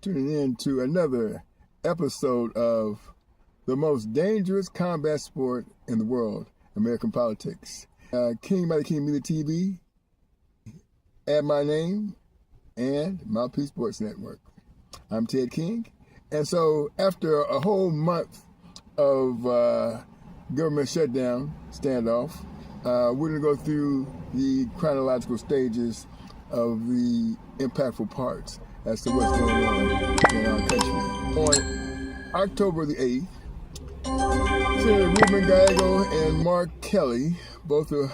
Tuning in to another episode of the most dangerous combat sport in the world, American politics. King by the King Media TV, add my name, and Mouthpiece Sports Network. I'm Ted King. And so after a whole month of government shutdown, standoff, we're going to go through the chronological stages of the impactful parts as to what's going on in our country. On October the 8th, Senator Ruben Gallego and Mark Kelly, both are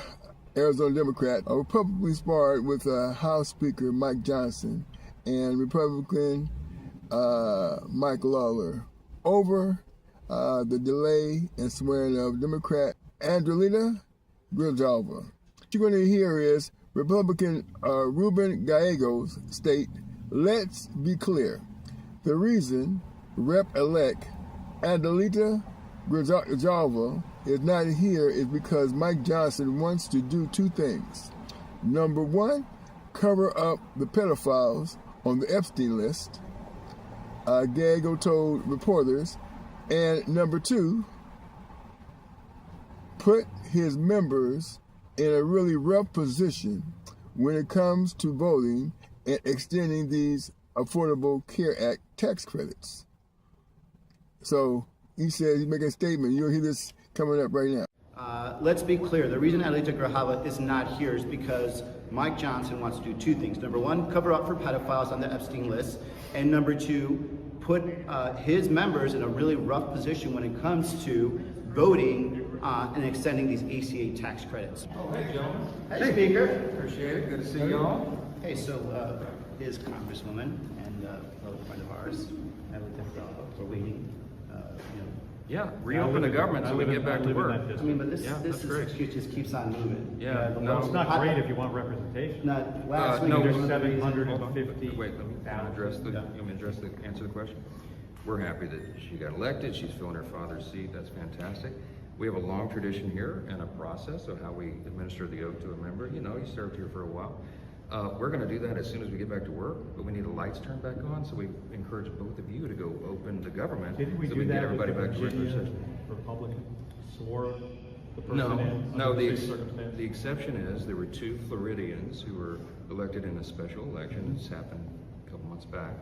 Arizona Democrat, were publicly sparred with House Speaker Mike Johnson and Republican Mike Lawler over the delay in swearing of Democrat Andrelita Grijalva. What you're going to hear is Republican Ruben Gallegos state, "Let's be clear. The reason Rep-elect Andrelita Grijalva is not here is because Mike Johnson wants to do two things. Number one, cover up the pedophiles on the Epstein list," Gallego told reporters, and number two, put his members in a really rough position when it comes to voting and extending these Affordable Care Act tax credits. So he says, he's making a statement. You'll hear this coming up right now. Let's be clear. The reason Andrelita Grijalva is not here is because Mike Johnson wants to do two things. Number one, cover up for pedophiles on the Epstein list. And number two, put his members in a really rough position when it comes to voting and extending these ACA tax credits. Oh, hey, gentlemen. Hey, Speaker. Appreciate it. Good to see y'all. Hey, so his Congresswoman and a friend of ours, Andrelita Grijalva, we're waiting. Yeah, reopen the government so we can get back to work. I mean, but this excuse just keeps on moving. Yeah, Well, it's not great if you want representation. Not last week. No, there's there's 750. Wait, let me answer the question. We're happy that she got elected. She's filling her father's seat. That's fantastic. We have a long tradition here and a process of how we administer the oath to a member. You know, you served here for a while. We're going to do that as soon as we get back to work, but we need the lights turned back on, so we encourage both of you to go open the government Didn't we so do we can that get everybody with the back to regular Virginia session. Republican swore the person No, in no. under The these circumstances? exception is there were two Floridians who were elected in a special election. This happened a couple months back.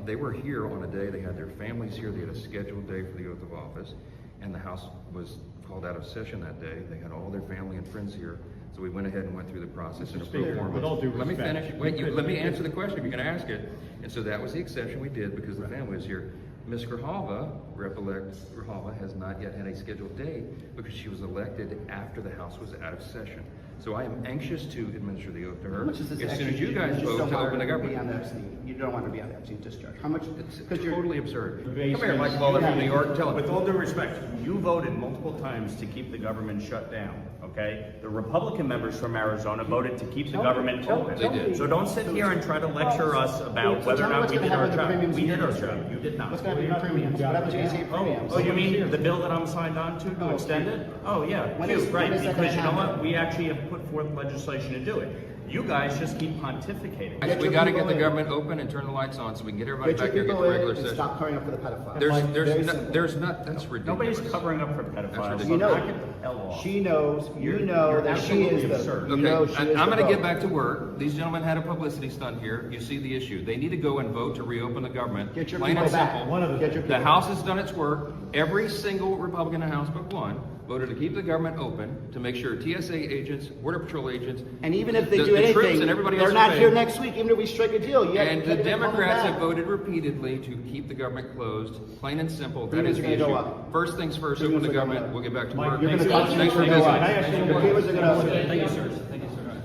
They were here on a day. They had their families here. They had a scheduled day for the oath of office, and the House was called out of session that day. They had all their family and friends here. So we went ahead and went through the process in a pro forma. With all due Let me respect, finish. Wait, let me answer the question if you're going to ask it. And so that was the exception we did because the family was here. Ms. Grijalva, Rep-elect Grijalva, has not yet had a scheduled day because she was elected after the House was out of session. So I am anxious to administer the oath to her How much is this as soon as actually- you guys just vote don't to want open the her to be government. on the Epstein. You don't want to be on the Epstein discharge. How much? It's Because you're totally absurd. Come here, Mike Lawler from New York. Tell him. With all due respect, you voted multiple times to keep the government shut down, okay? The Republican members from Arizona voted to keep the government open. They did. So don't sit here and try to lecture us about So whether tell or me not what's we gonna did our happen to job. premiums We in did our your job. You did not. What's going to happen to premiums? What happens to ACA premiums? Oh, you mean the bill that I'm signed on to extend it? Oh, yeah, When cute, is right, that because you know gonna happen? what? We actually have put forth legislation to do it. You guys just keep pontificating. Get We your got to people get the in. government open and turn the lights on so we can get everybody Get your back here and get people to in regular and session. stop covering up for the pedophiles. There's not, that's ridiculous. Nobody's covering up for pedophiles. ridiculous. You know, Knock it the hell off. she knows, you You're know that she is absolutely the, absurd. you Okay, know she is I'm the going to get vote. back to work. These gentlemen had a publicity stunt here. You see the issue. They need to go and vote to reopen the government. Get your Plain people and back. simple. One of the- Get your The people House back. has done its work. Every single Republican in the House but one voted to keep the government open, to make sure TSA agents, Border Patrol agents, And even if they the do troops anything, and everybody they're else not obey. here next week, even if we strike a deal. You And the have to get them Democrats back. have voted repeatedly to keep the government closed, plain and simple. That Premiums is are the gonna issue. go up. First things first, Premiums open the are gonna government. go up. We'll get back to Mike, work. you're Thanks gonna for talk- thanks for Can I visiting. ask you one more Premiums are gonna up. Thank you, sir. Thank you, sir.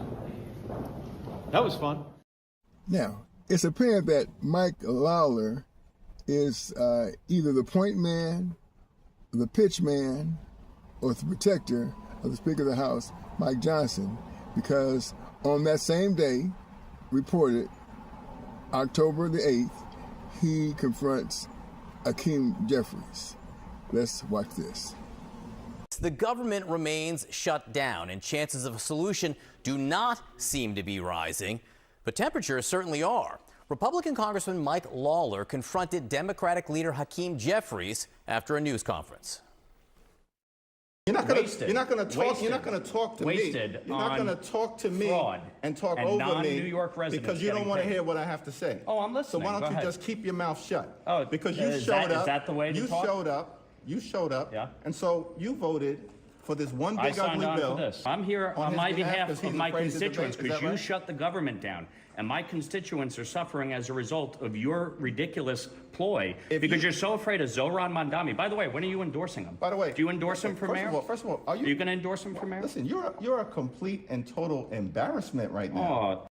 That was fun. Now, it's apparent that Mike Lawler is either the point man, the pitch man, or the protector of the Speaker of the House, Mike Johnson, because on that same day, reported October the 8th, he confronts Hakeem Jeffries. Let's watch this. The government remains shut down, and chances of a solution do not seem to be rising, but temperatures certainly are. Republican Congressman Mike Lawler confronted Democratic leader Hakeem Jeffries after a news conference. You're not gonna Wasted. you're not gonna talk Wasted. you're not gonna talk to me. Wasted You're not on gonna talk to me fraud and talk and over non-New me York residents because you don't getting want to paid. hear what I have to say. Oh, I'm listening. So why Go don't you ahead. just keep your mouth shut? Oh, because you is showed that- up. is that the way to you talk? You showed up. Yeah. And so you voted for this one I big signed ugly on bill. for this. I'm here on his my behalf 'cause of he's my afraid to constituents debate. Is because that you right? shut the government down. And my constituents are suffering as a result of your ridiculous ploy because you're so afraid of Zohran Mandami. By the way, when are you endorsing him? By the way, do you endorse him for first mayor? First of all, are you going to endorse him for mayor? Listen, you're a complete and total embarrassment right now. Oh,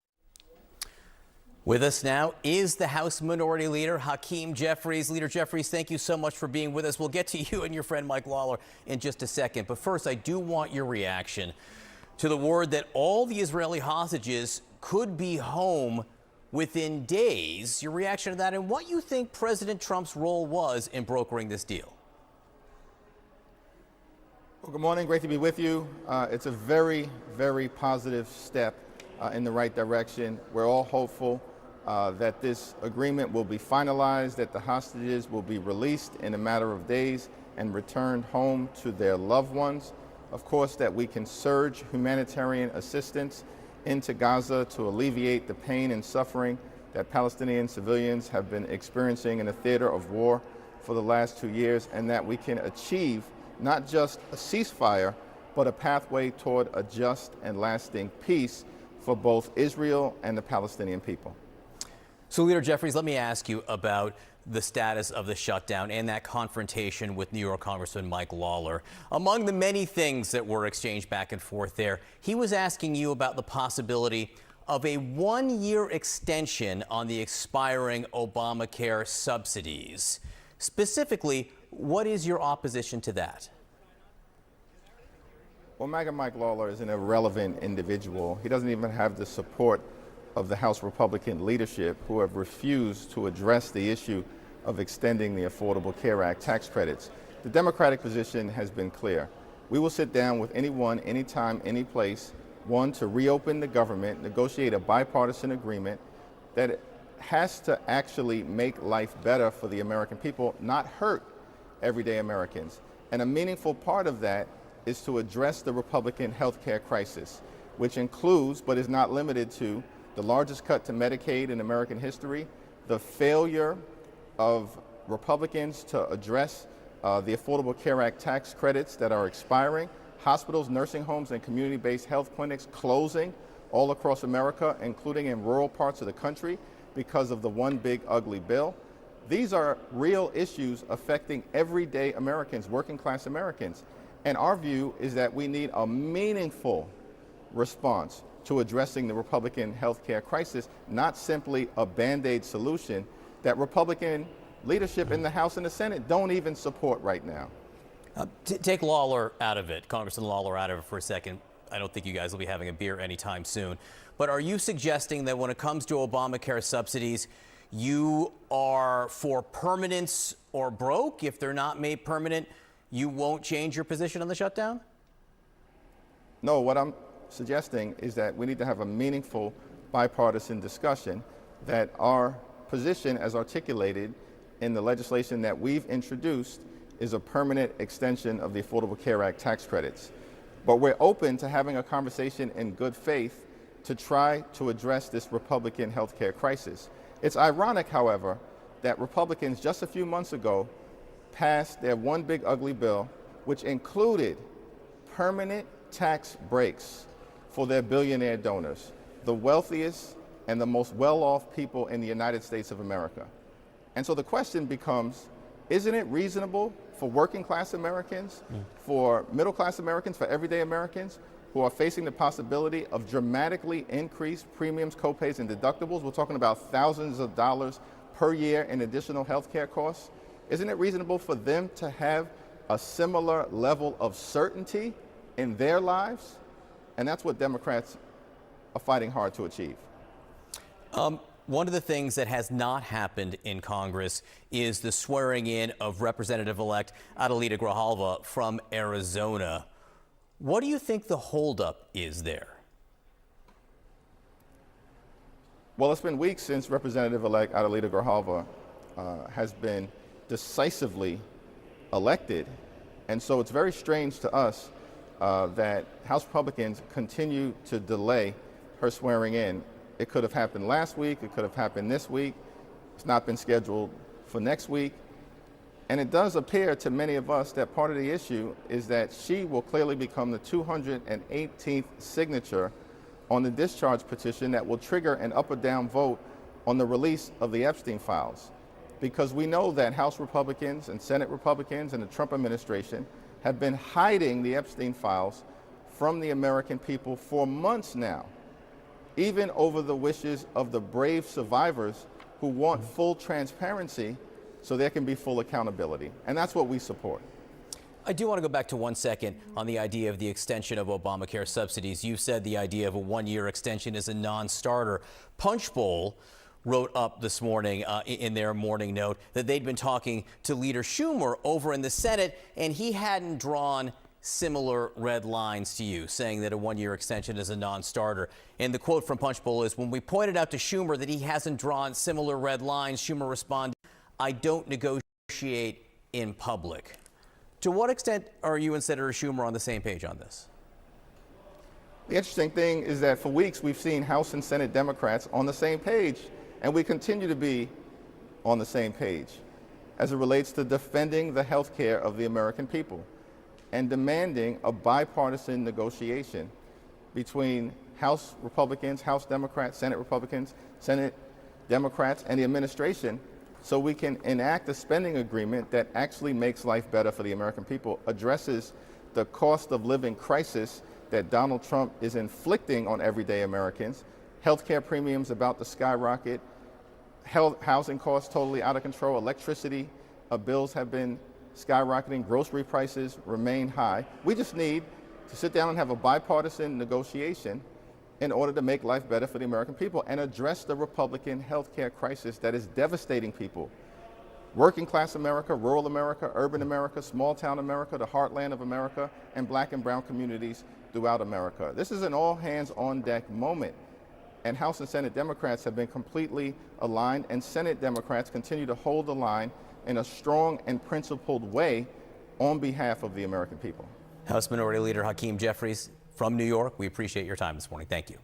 With us now is the House Minority Leader, Hakeem Jeffries. Leader Jeffries, thank you so much for being with us. We'll get to you and your friend Mike Lawler in just a second. But first, I do want your reaction to the word that all the Israeli hostages could be home within days. Your reaction to that and what you think President Trump's role was in brokering this deal. Well, good morning. Great to be with you. It's a very, very positive step in the right direction. We're all hopeful that this agreement will be finalized, that the hostages will be released in a matter of days and returned home to their loved ones. Of course, that we can surge humanitarian assistance into Gaza to alleviate the pain and suffering that Palestinian civilians have been experiencing in the theater of war for the last 2 years, and that we can achieve not just a ceasefire, but a pathway toward a just and lasting peace for both Israel and the Palestinian people. So, Leader Jeffries, let me ask you about the status of the shutdown and that confrontation with New York Congressman Mike Lawler. Among the many things that were exchanged back and forth there, he was asking you about the possibility of a one-year extension on the expiring Obamacare subsidies. Specifically, what is your opposition to that? Well, MAGA Mike Lawler is an irrelevant individual. He doesn't even have the support of the House Republican leadership, who have refused to address the issue of extending the Affordable Care Act tax credits. The Democratic position has been clear. We will sit down with anyone, anytime, any place, one, to reopen the government, negotiate a bipartisan agreement that has to actually make life better for the American people, not hurt everyday Americans. And a meaningful part of that is to address the Republican health care crisis, which includes, but is not limited to, the largest cut to Medicaid in American history, the failure of Republicans to address the Affordable Care Act tax credits that are expiring, hospitals, nursing homes, and community-based health clinics closing all across America, including in rural parts of the country, because of the one big ugly bill. These are real issues affecting everyday Americans, working class Americans. And our view is that we need a meaningful response to addressing the Republican health care crisis, not simply a Band-Aid solution that Republican leadership in the House and the Senate don't even support right now. Take Lawler out of it, Congressman Lawler out of it for a second. I don't think you guys will be having a beer anytime soon. But are you suggesting that when it comes to Obamacare subsidies, you are for permanence or broke? If they're not made permanent, you won't change your position on the shutdown? No, what I'm suggesting is that we need to have a meaningful bipartisan discussion, that our position as articulated in the legislation that we've introduced is a permanent extension of the Affordable Care Act tax credits. But we're open to having a conversation in good faith to try to address this Republican health care crisis. It's ironic, however, that Republicans just a few months ago passed their one big ugly bill, which included permanent tax breaks for their billionaire donors, the wealthiest and the most well-off people in the United States of America. And so the question becomes, isn't it reasonable for working class Americans, for middle class Americans, for everyday Americans who are facing the possibility of dramatically increased premiums, copays, and deductibles? We're talking about thousands of dollars per year in additional health care costs. Isn't it reasonable for them to have a similar level of certainty in their lives? And that's what Democrats are fighting hard to achieve. One of the things that has not happened in Congress is the swearing in of Representative-elect Adelita Grijalva from Arizona. What do you think the holdup is there? Well, it's been weeks since Representative-elect Adelita Grijalva has been decisively elected. And so it's very strange to us that House Republicans continue to delay her swearing in. It could have happened last week. It could have happened this week. It's not been scheduled for next week. And it does appear to many of us that part of the issue is that she will clearly become the 218th signature on the discharge petition that will trigger an up or down vote on the release of the Epstein files. Because we know that House Republicans and Senate Republicans and the Trump administration have been hiding the Epstein files from the American people for months now, even over the wishes of the brave survivors who want full transparency so there can be full accountability. And that's what we support. I do want to go back to 1 second on the idea of the extension of Obamacare subsidies. You said the idea of a one-year extension is a non-starter. Punchbowl wrote up this morning in their morning note that they'd been talking to Leader Schumer over in the Senate, and he hadn't drawn similar red lines to you, saying that a one-year extension is a non-starter. And the quote from Punchbowl is, when we pointed out to Schumer that he hasn't drawn similar red lines, Schumer responded, "I don't negotiate in public." To what extent are you and Senator Schumer on the same page on this? The interesting thing is that for weeks we've seen House and Senate Democrats on the same page, and we continue to be on the same page as it relates to defending the health care of the American people and demanding a bipartisan negotiation between House Republicans, House Democrats, Senate Republicans, Senate Democrats, and the administration, so we can enact a spending agreement that actually makes life better for the American people, addresses the cost of living crisis that Donald Trump is inflicting on everyday Americans, healthcare premiums about to skyrocket, housing costs totally out of control, electricity bills have been skyrocketing, grocery prices remain high. We just need to sit down and have a bipartisan negotiation in order to make life better for the American people and address the Republican healthcare crisis that is devastating people. Working class America, rural America, urban America, small town America, the heartland of America, and black and brown communities throughout America. This is an all hands on deck moment. And House and Senate Democrats have been completely aligned, and Senate Democrats continue to hold the line in a strong and principled way on behalf of the American people. House Minority Leader Hakeem Jeffries from New York, we appreciate your time this morning. Thank you.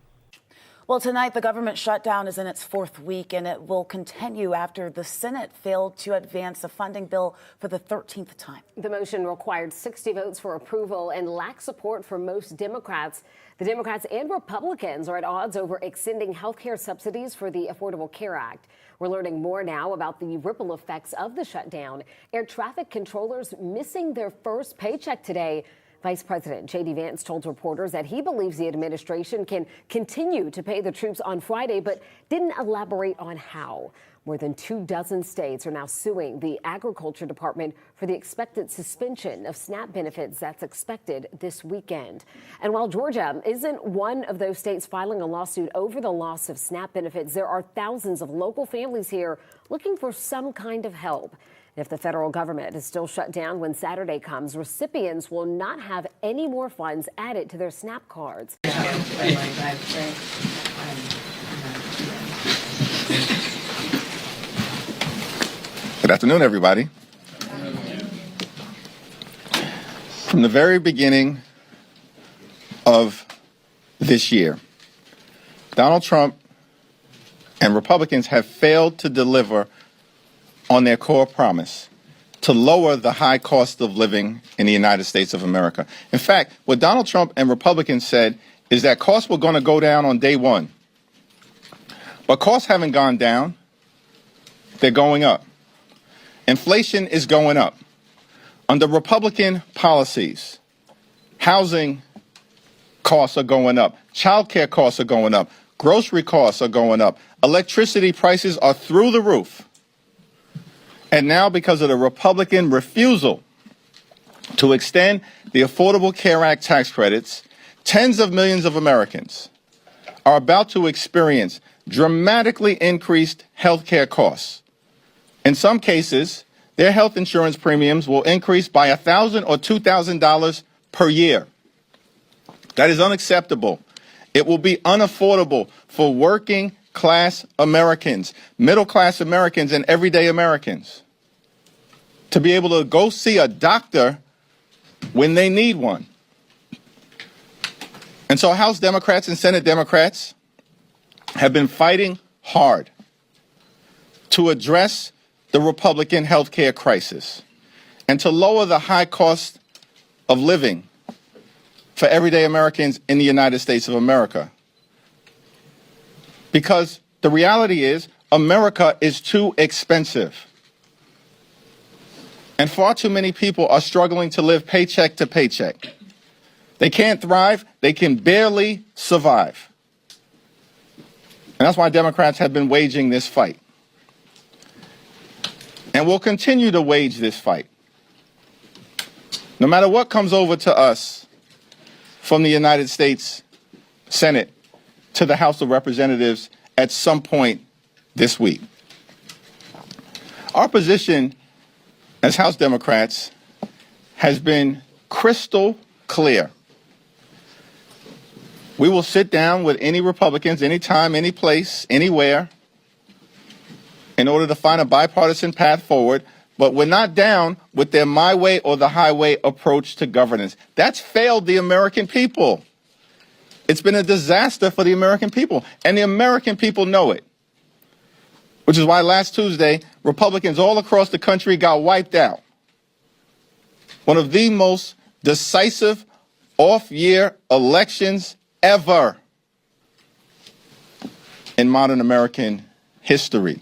Well, tonight the government shutdown is in its fourth week, and it will continue after the Senate failed to advance a funding bill for the 13th time. The motion required 60 votes for approval and lacked support from most Democrats. The Democrats and Republicans are at odds over extending health care subsidies for the Affordable Care Act. We're learning more now about the ripple effects of the shutdown. Air traffic controllers missing their first paycheck today. Vice President J.D. Vance told reporters that he believes the administration can continue to pay the troops on Friday, but didn't elaborate on how. More than 24 states are now suing the Agriculture Department for the expected suspension of SNAP benefits that's expected this weekend. And while Georgia isn't one of those states filing a lawsuit over the loss of SNAP benefits, there are thousands of local families here looking for some kind of help. If the federal government is still shut down when Saturday comes, recipients will not have any more funds added to their SNAP cards. Good afternoon, everybody. From the very beginning of this year, Donald Trump and Republicans have failed to deliver on their core promise to lower the high cost of living in the United States of America. In fact, what Donald Trump and Republicans said is that costs were going to go down on day one. But costs haven't gone down. They're going up. Inflation is going up. Under Republican policies, housing costs are going up. Child care costs are going up. Grocery costs are going up. Electricity prices are through the roof. And now, because of the Republican refusal to extend the Affordable Care Act tax credits, tens of millions of Americans are about to experience dramatically increased health care costs. In some cases, their health insurance premiums will increase by $1,000 or $2,000 per year. That is unacceptable. It will be unaffordable for working class Americans, middle class Americans, and everyday Americans to be able to go see a doctor when they need one. And so House Democrats and Senate Democrats have been fighting hard to address the Republican health care crisis and to lower the high cost of living for everyday Americans in the United States of America. Because the reality is, America is too expensive. And far too many people are struggling to live paycheck to paycheck. They can't thrive, they can barely survive. And that's why Democrats have been waging this fight. And we'll continue to wage this fight. No matter what comes over to us from the United States Senate to the House of Representatives at some point this week. Our position as House Democrats has been crystal clear. We will sit down with any Republicans, anytime, any place, anywhere, in order to find a bipartisan path forward, but we're not down with their my way or the highway approach to governance. That's failed the American people. It's been a disaster for the American people, and the American people know it. Which is why last Tuesday, Republicans all across the country got wiped out. One of the most decisive off-year elections ever in modern American history.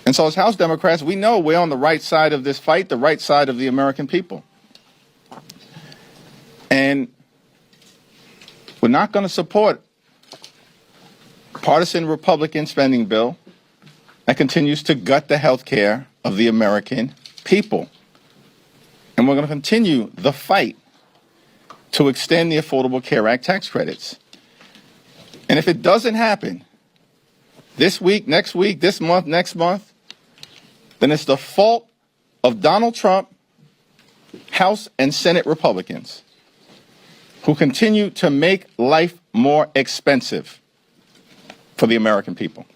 And so as House Democrats, we know we're on the right side of this fight, the right side of the American people. And we're not going to support a partisan Republican spending bill that continues to gut the health care of the American people. And we're going to continue the fight to extend the Affordable Care Act tax credits. And if it doesn't happen this week, next week, this month, next month, then it's the fault of Donald Trump, House and Senate Republicans, who continue to make life more expensive for the American people.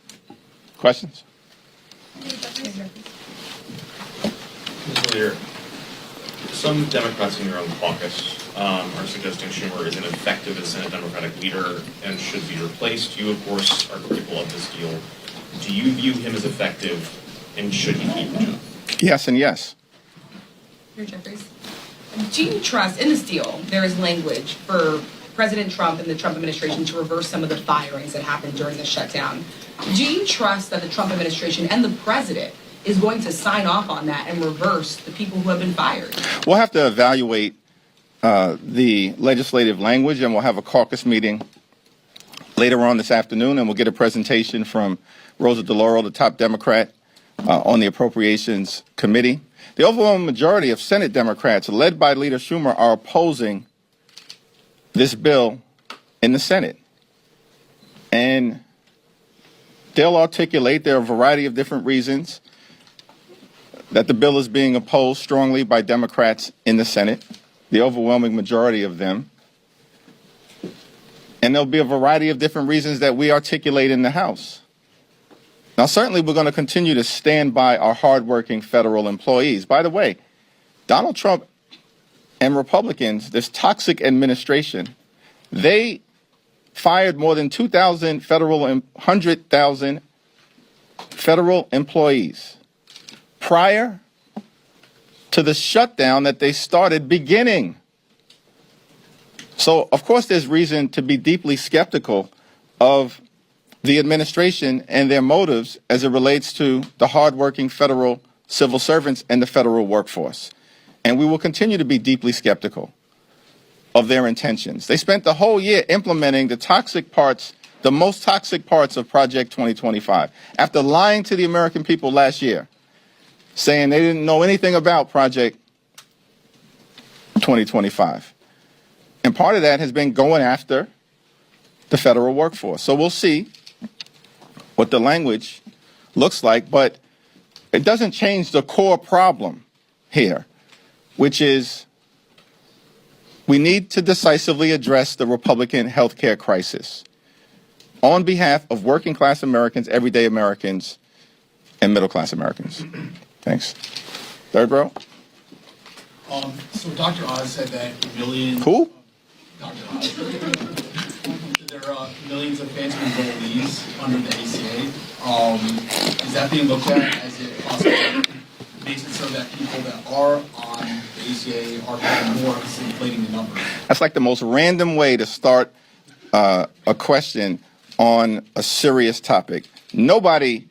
Questions? Mr. Leader, some Democrats in your own caucus are suggesting Schumer is ineffective as Senate Democratic leader and should be replaced. You, of course, are critical of this deal. Do you view him as effective, and should he keep the job? Yes and yes. Mayor Jeffries, do you trust, in this deal, there is language for President Trump and the Trump administration to reverse some of the firings that happened during the shutdown. Do you trust that the Trump administration and the president is going to sign off on that and reverse the people who have been fired? We'll have to evaluate the legislative language, and we'll have a caucus meeting later on this afternoon, and we'll get a presentation from Rosa DeLauro, the top Democrat on the Appropriations Committee. The overwhelming majority of Senate Democrats, led by Leader Schumer, are opposing this bill in the Senate. And they'll articulate, there are a variety of different reasons that the bill is being opposed strongly by Democrats in the Senate, the overwhelming majority of them. And there'll be a variety of different reasons that we articulate in the House. Now, certainly we're going to continue to stand by our hardworking federal employees. By the way, Donald Trump and Republicans, this toxic administration, they fired more than 100,000 federal employees prior to the shutdown that they started beginning. So, of course, there's reason to be deeply skeptical of the administration and their motives as it relates to the hardworking federal civil servants and the federal workforce. And we will continue to be deeply skeptical of their intentions. They spent the whole year implementing the toxic parts, the most toxic parts of Project 2025. After lying to the American people last year, saying they didn't know anything about Project 2025. And part of that has been going after the federal workforce. So we'll see what the language looks like, but it doesn't change the core problem here, which is we need to decisively address the Republican health care crisis. on behalf of working class Americans, everyday Americans, and middle class Americans. Thanks. Third row. So Dr. Oz said that millions. Who? Dr. Oz. There are millions of phantom enrollees under the ACA. Is that being looked at as it possibly makes it so that people that are on the ACA are paying more, because inflating the numbers? That's like the most random way to start a question on a serious topic. Nobody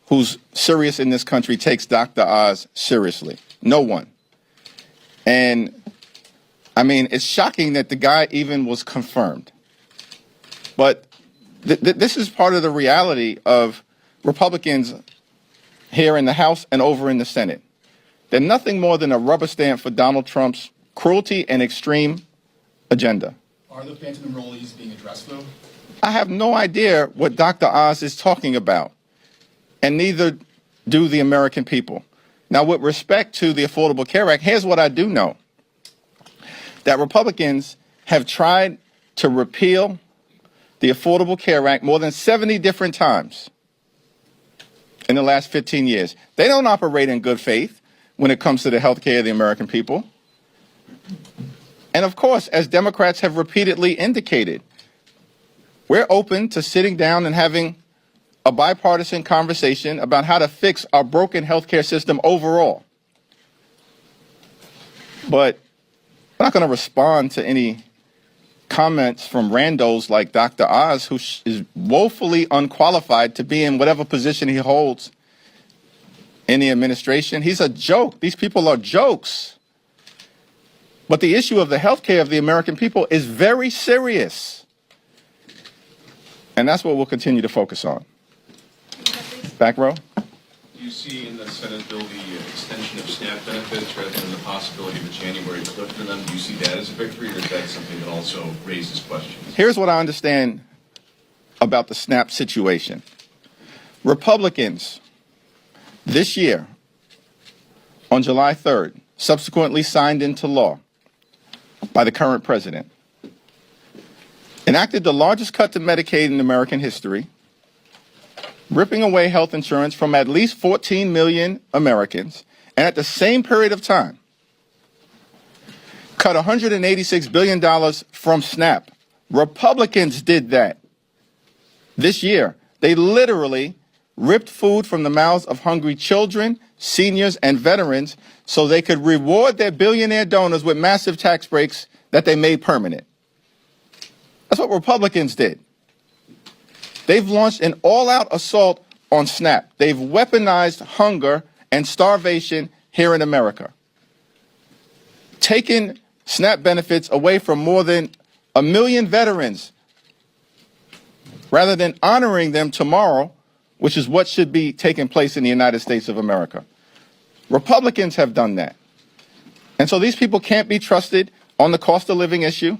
who's serious in this country takes Dr. Oz seriously. No one. And I mean, it's shocking that the guy even was confirmed. But this is part of the reality of Republicans here in the House and over in the Senate. They're nothing more than a rubber stamp for Donald Trump's cruelty and extreme agenda. Are the phantom enrollees being addressed, though? I have no idea what Dr. Oz is talking about, and neither do the American people. Now, with respect to the Affordable Care Act, here's what I do know. That Republicans have tried to repeal the Affordable Care Act more than 70 different times in the last 15 years. They don't operate in good faith when it comes to the health care of the American people. And of course, as Democrats have repeatedly indicated, we're open to sitting down and having a bipartisan conversation about how to fix our broken healthcare system overall. But I'm not going to respond to any comments from randos like Dr. Oz, who is woefully unqualified to be in whatever position he holds in the administration. He's a joke. These people are jokes. But the issue of the health care of the American people is very serious. And that's what we'll continue to focus on. Back row. Do you see in the Senate bill the extension of SNAP benefits rather than the possibility of a January cliff in them? Do you see that as a victory, or is that something that also raises questions? Here's what I understand about the SNAP situation. Republicans this year, on July 3rd, subsequently signed into law by the current president, enacted the largest cut to Medicaid in American history, ripping away health insurance from at least 14 million Americans, and at the same period of time, cut $186 billion from SNAP. Republicans did that this year. They literally ripped food from the mouths of hungry children, seniors, and veterans so they could reward their billionaire donors with massive tax breaks that they made permanent. That's what Republicans did. They've launched an all-out assault on SNAP. They've weaponized hunger and starvation here in America, taken SNAP benefits away from more than 1 million veterans rather than honoring them tomorrow, which is what should be taking place in the United States of America. Republicans have done that. And so these people can't be trusted on the cost of living issue.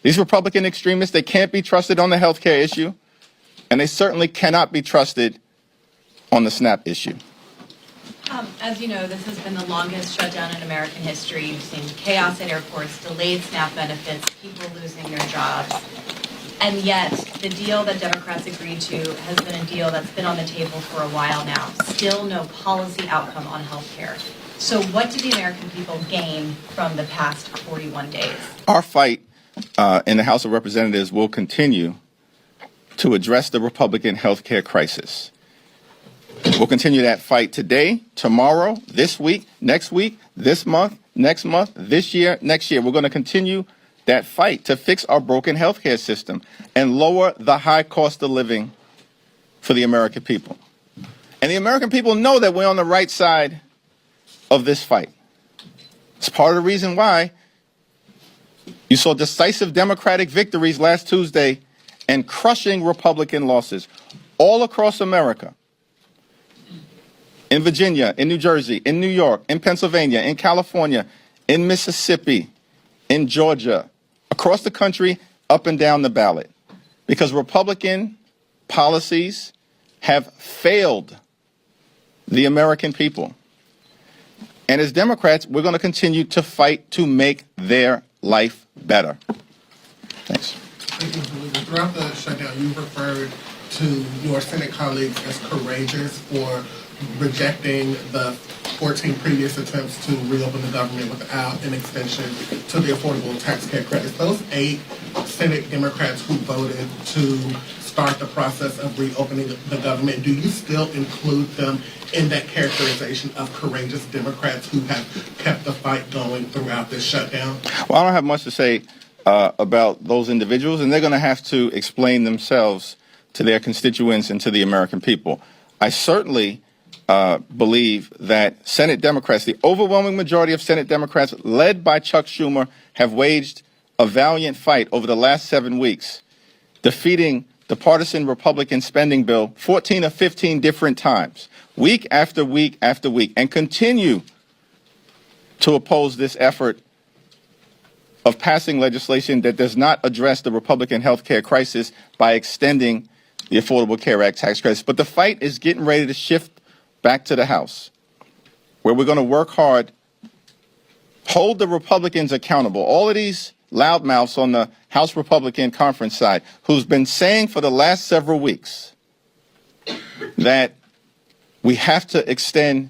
These Republican extremists, they can't be trusted on the health care issue. And they certainly cannot be trusted on the SNAP issue. As you know, this has been the longest shutdown in American history. You've seen chaos at airports, delayed SNAP benefits, people losing their jobs. And yet, the deal that Democrats agreed to has been a deal that's been on the table for a while now. Still no policy outcome on health care. So what did the American people gain from the past 41 days? Our fight in the House of Representatives will continue to address the Republican health care crisis. We'll continue that fight today, tomorrow, this week, this month, next month, this year, next year. We're going to continue that fight to fix our broken health care system and lower the high cost of living for the American people. And the American people know that we're on the right side of this fight. It's part of the reason why you saw decisive Democratic victories last Tuesday and crushing Republican losses all across America. In Virginia, in New Jersey, in New York, in Pennsylvania, in California, in Mississippi, in Georgia, across the country, up and down the ballot. Because Republican policies have failed the American people. And as Democrats, we're going to continue to fight to make their life better. Thanks. Thank you, Mr. Leader. Throughout the shutdown, you referred to your Senate colleagues as courageous for rejecting the 14 previous attempts to reopen the government without an extension to the affordable tax care credits. Those 8 Senate Democrats who voted to start the process of reopening the government, do you still include them in that characterization of courageous Democrats who have kept the fight going throughout this shutdown? Well, I don't have much to say about those individuals, and they're going to have to explain themselves to their constituents and to the American people. I certainly believe that Senate Democrats, the overwhelming majority of Senate Democrats, led by Chuck Schumer, have waged a valiant fight over the last 7 weeks, defeating the partisan Republican spending bill 14 or 15 different times, week after week after week, and continue to oppose this effort of passing legislation that does not address the Republican health care crisis by extending the Affordable Care Act tax credits. But the fight is getting ready to shift back to the House, where we're going to work hard, hold the Republicans accountable. All of these loudmouths on the House Republican conference side who's been saying for the last several weeks that we have to extend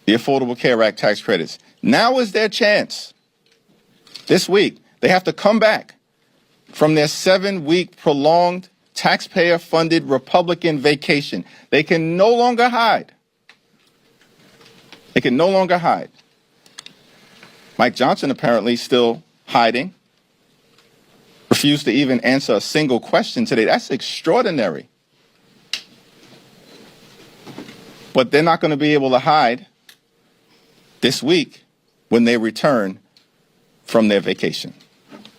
the Affordable Care Act tax credits. Now is their chance. This week, they have to come back from their 7-week prolonged taxpayer-funded Republican vacation. They can no longer hide. They can no longer hide. Mike Johnson apparently still hiding, refused to even answer a single question today. That's extraordinary. But they're not going to be able to hide this week when they return from their vacation.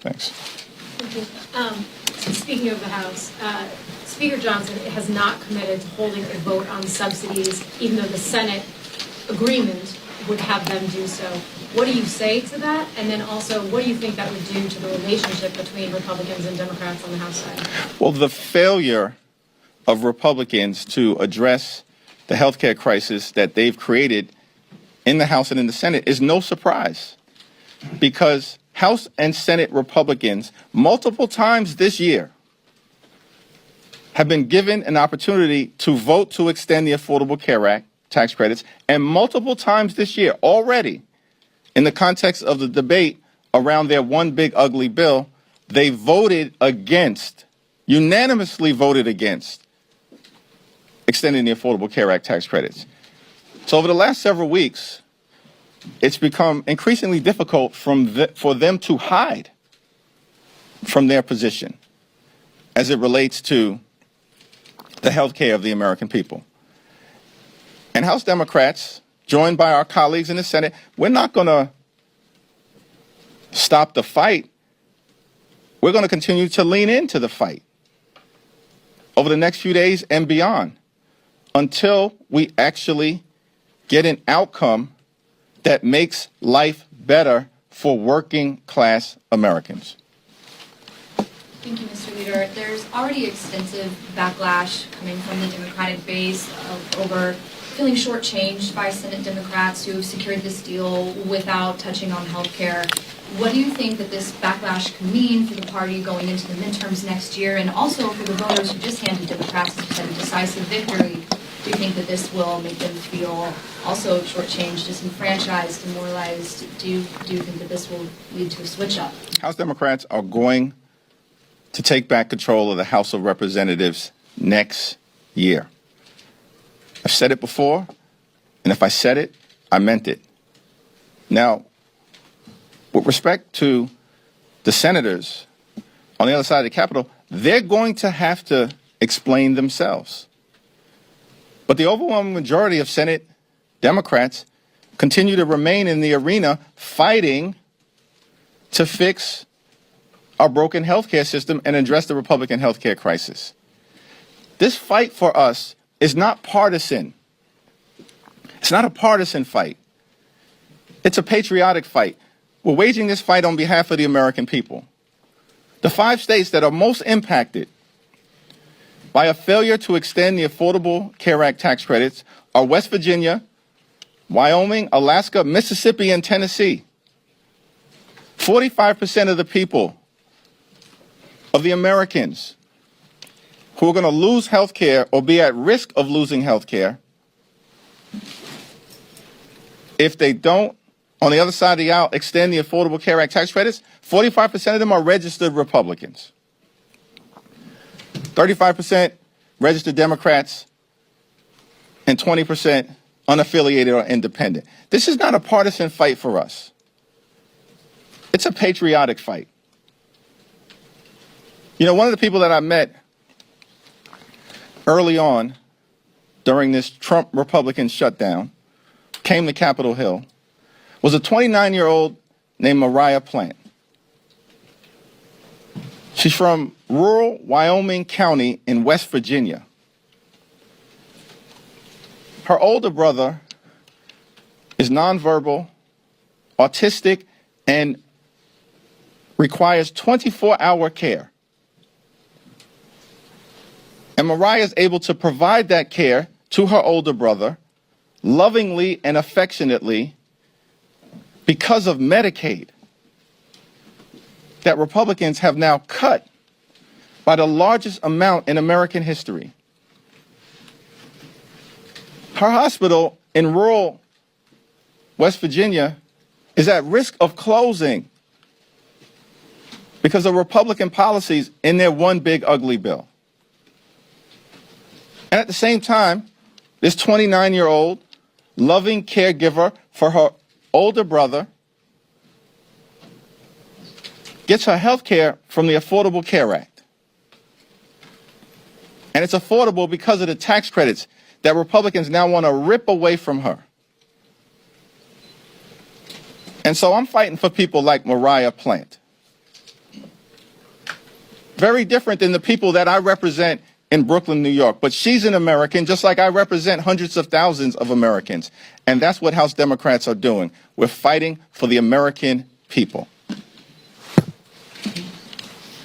Thanks. Thank you. Speaking of the House, Speaker Johnson has not committed to holding a vote on subsidies, even though the Senate agreement would have them do so. What do you say to that? And then also, what do you think that would do to the relationship between Republicans and Democrats on the House side? Well, the failure of Republicans to address the health care crisis that they've created in the House and in the Senate is no surprise, because House and Senate Republicans multiple times this year have been given an opportunity to vote to extend the Affordable Care Act tax credits, and multiple times this year already, in the context of the debate around their one big ugly bill, they voted against, unanimously voted against, extending the Affordable Care Act tax credits. So over the last several weeks, it's become increasingly difficult for them to hide from their position as it relates to the health care of the American people. And House Democrats, joined by our colleagues in the Senate, we're not going to stop the fight. We're going to continue to lean into the fight over the next few days and beyond until we actually get an outcome that makes life better for working class Americans. Thank you, Mr. Leader. There's already extensive backlash coming from the Democratic base over feeling shortchanged by Senate Democrats who secured this deal without touching on health care. What do you think that this backlash could mean for the party going into the midterms next year, and also for the voters who just handed Democrats a decisive victory? Do you think that this will make them feel also shortchanged, disenfranchised, demoralized? Do you think that this will lead to a switch up? House Democrats are going to take back control of the House of Representatives next year. I've said it before, and if I said it, I meant it. Now, with respect to the senators on the other side of the Capitol, they're going to have to explain themselves. But the overwhelming majority of Senate Democrats continue to remain in the arena fighting to fix our broken health care system and address the Republican health care crisis. This fight for us is not partisan. It's not a partisan fight. It's a patriotic fight. We're waging this fight on behalf of the American people. The 5 states that are most impacted by a failure to extend the Affordable Care Act tax credits are West Virginia, Wyoming, Alaska, Mississippi, and Tennessee. 45% of the people of the Americans who are going to lose health care or be at risk of losing health care if they don't, on the other side of the aisle, extend the Affordable Care Act tax credits. 45% of them are registered Republicans. 35% registered Democrats, and 20% unaffiliated or independent. This is not a partisan fight for us. It's a patriotic fight. You know, one of the people that I met early on during this Trump Republican shutdown, came to Capitol Hill, was a 29-year-old named Mariah Plant. She's from rural Wyoming County in West Virginia. Her older brother is nonverbal, autistic, and requires 24-hour care. And Mariah is able to provide that care to her older brother lovingly and affectionately because of Medicaid that Republicans have now cut by the largest amount in American history. Her hospital in rural West Virginia is at risk of closing because of Republican policies in their one big ugly bill. And at the same time, this 29-year-old loving caregiver for her older brother gets her health care from the Affordable Care Act. And it's affordable because of the tax credits that Republicans now want to rip away from her. And so I'm fighting for people like Mariah Plant. Very different than the people that I represent in Brooklyn, New York. But she's an American, just like I represent hundreds of thousands of Americans. And that's what House Democrats are doing. We're fighting for the American people.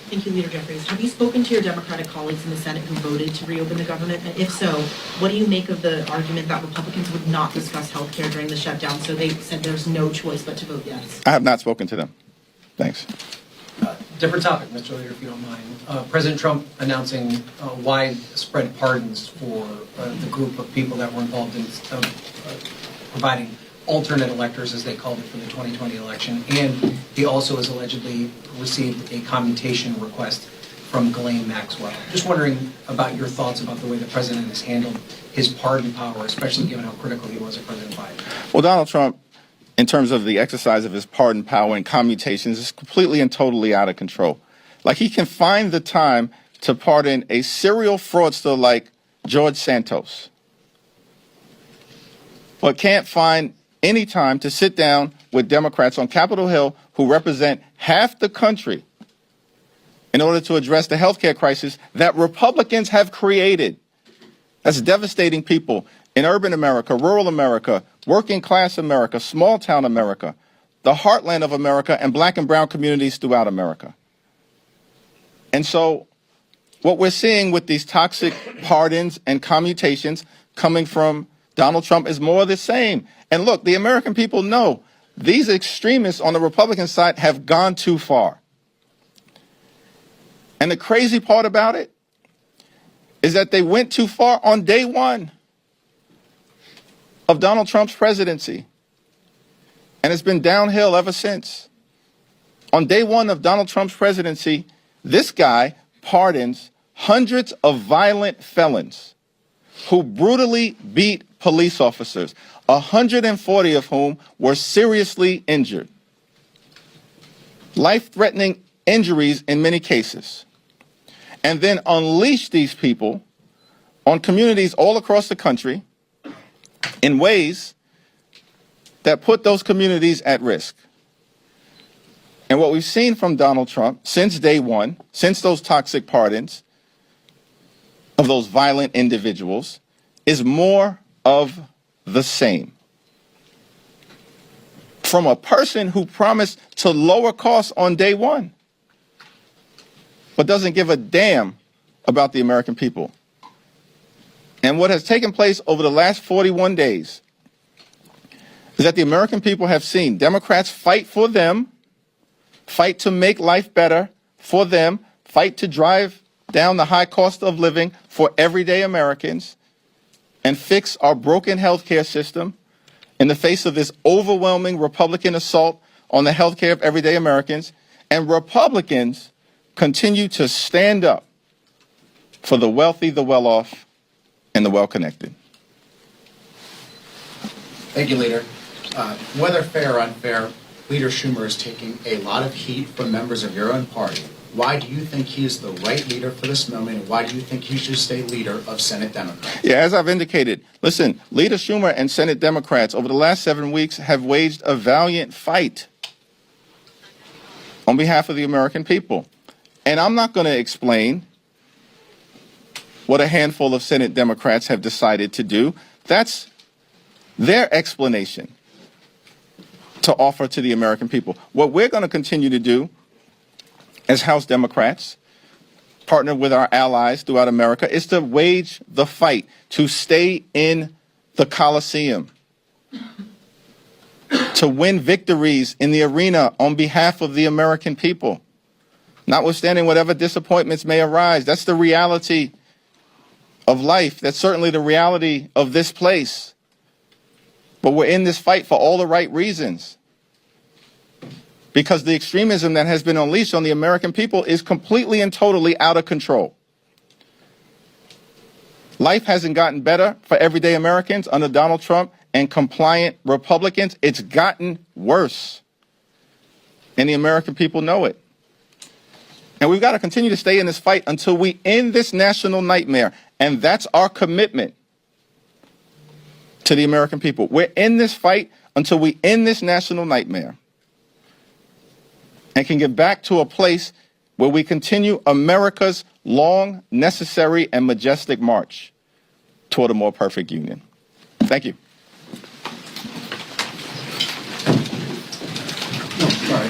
Thank you, Leader Jeffries. Have you spoken to your Democratic colleagues in the Senate who voted to reopen the government? And if so, what do you make of the argument that Republicans would not discuss health care during the shutdown, so they said there's no choice but to vote yes? I have not spoken to them. Thanks. Different topic, Mr. Leader, if you don't mind. President Trump announcing widespread pardons for the group of people that were involved in providing alternate electors, as they called it, for the 2020 election. And he also has allegedly received a commutation request from Ghislaine Maxwell. Just wondering about your thoughts about the way the president has handled his pardon power, especially given how critical he was of President Biden. Well, Donald Trump, in terms of the exercise of his pardon power and commutations, is completely and totally out of control. Like, he can find the time to pardon a serial fraudster like George Santos, but can't find any time to sit down with Democrats on Capitol Hill who represent half the country in order to address the health care crisis that Republicans have created. That's devastating people in urban America, rural America, working class America, small town America, the heartland of America, and black and brown communities throughout America. And so what we're seeing with these toxic pardons and commutations coming from Donald Trump is more of the same. And look, the American people know these extremists on the Republican side have gone too far. And the crazy part about it is that they went too far on day one of Donald Trump's presidency. And it's been downhill ever since. On day one of Donald Trump's presidency, this guy pardons hundreds of violent felons who brutally beat police officers, 140 of whom were seriously injured. Life-threatening injuries in many cases. And then unleash these people on communities all across the country in ways that put those communities at risk. And what we've seen from Donald Trump since day one, since those toxic pardons of those violent individuals, is more of the same. From a person who promised to lower costs on day one, but doesn't give a damn about the American people. And what has taken place over the last 41 days is that the American people have seen Democrats fight for them, fight to make life better for them, fight to drive down the high cost of living for everyday Americans, and fix our broken healthcare system in the face of this overwhelming Republican assault on the healthcare of everyday Americans. And Republicans continue to stand up for the wealthy, the well-off, and the well-connected. Thank you, Leader. Whether fair or unfair, Leader Schumer is taking a lot of heat from members of your own party. Why do you think he is the right leader for this moment, and why do you think he should stay leader of Senate Democrats? Yeah, as I've indicated, listen, Leader Schumer and Senate Democrats over the last 7 weeks have waged a valiant fight on behalf of the American people. And I'm not going to explain what a handful of Senate Democrats have decided to do. That's their explanation to offer to the American people. What we're going to continue to do as House Democrats, partner with our allies throughout America, is to wage the fight to stay in the Coliseum, to win victories in the arena on behalf of the American people, notwithstanding whatever disappointments may arise. That's the reality of life. That's certainly the reality of this place. But we're in this fight for all the right reasons, because the extremism that has been unleashed on the American people is completely and totally out of control. Life hasn't gotten better for everyday Americans under Donald Trump and compliant Republicans. It's gotten worse. And the American people know it. And we've got to continue to stay in this fight until we end this national nightmare. And that's our commitment to the American people. We're in this fight until we end this national nightmare and can get back to a place where we continue America's long, necessary, and majestic march toward a more perfect union. Thank you. Sorry.